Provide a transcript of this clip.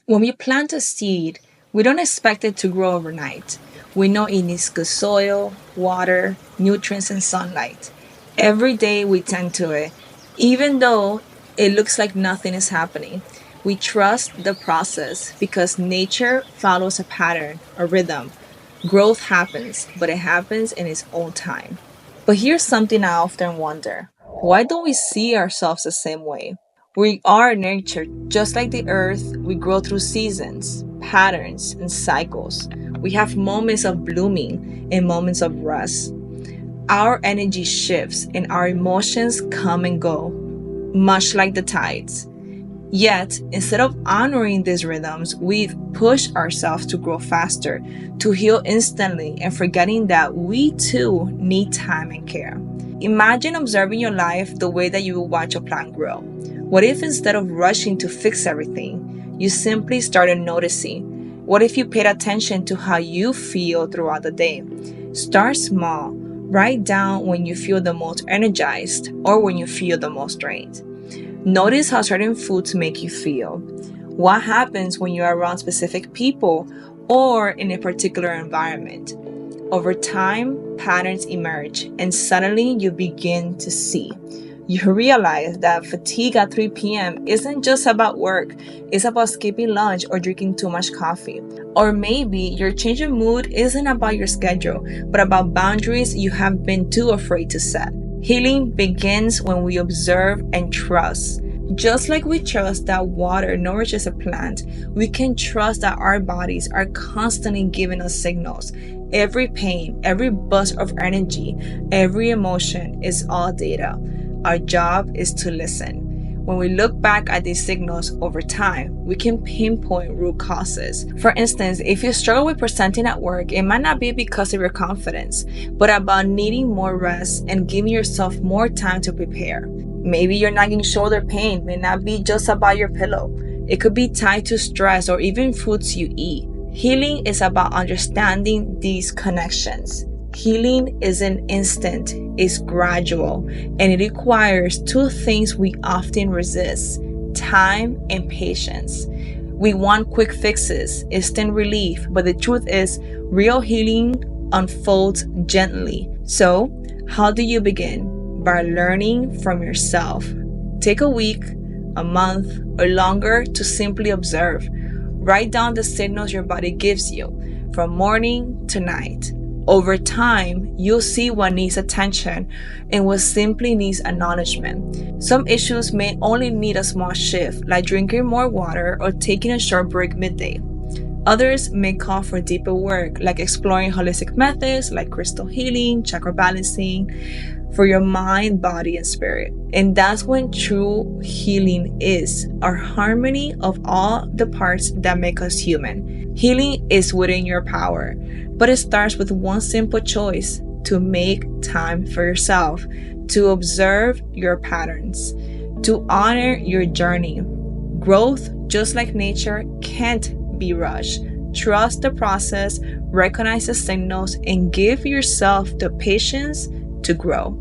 When we plant a seed, we don't expect it to grow overnight. We know it needs good soil, water, nutrients, and sunlight. Every day we tend to it, even though it looks like nothing is happening. We trust the process because nature follows a pattern, a rhythm. Growth happens, but it happens in its own time. But here's something I often wonder. Why don't we see ourselves the same way? We are nature, just like the earth. We grow through seasons, patterns, and cycles. We have moments of blooming and moments of rest. Our energy shifts and our emotions come and go, much like the tides. Yet, instead of honoring these rhythms, we've pushed ourselves to grow faster, to heal instantly, and forgetting that we too need time and care. Imagine observing your life the way that you would watch a plant grow. What if instead of rushing to fix everything, you simply started noticing? What if you paid attention to how you feel throughout the day? Start small. Write down when you feel the most energized or when you feel the most drained. Notice how certain foods make you feel. What happens when you're around specific people or in a particular environment? Over time, patterns emerge, and suddenly you begin to see. You realize that fatigue at 3 p.m. isn't just about work, it's about skipping lunch or drinking too much coffee. Or maybe your change of mood isn't about your schedule, but about boundaries you have been too afraid to set. Healing begins when we observe and trust. Just like we trust that water nourishes a plant, we can trust that our bodies are constantly giving us signals. Every pain, every burst of energy, every emotion is all data. Our job is to listen. When we look back at these signals over time, we can pinpoint root causes. For instance, if you struggle with presenting at work, it might not be because of your confidence, but about needing more rest and giving yourself more time to prepare. Maybe your nagging shoulder pain may not be just about your pillow. It could be tied to stress or even foods you eat. Healing is about understanding these connections. Healing isn't instant, it's gradual, and it requires two things we often resist: time and patience. We want quick fixes, instant relief, but the truth is, real healing unfolds gently. So, how do you begin? By learning from yourself. Take a week, a month, or longer to simply observe. Write down the signals your body gives you, from morning to night. Over time, you'll see what needs attention and what simply needs acknowledgement. Some issues may only need a small shift, like drinking more water or taking a short break midday. Others may call for deeper work, like exploring holistic methods like crystal healing, chakra balancing, for your mind, body, and spirit. And that's when true healing is, our harmony of all the parts that make us human. Healing is within your power, but it starts with one simple choice: to make time for yourself, to observe your patterns, to honor your journey. Growth, just like nature, can't be rushed. Trust the process, recognize the signals, and give yourself the patience to grow.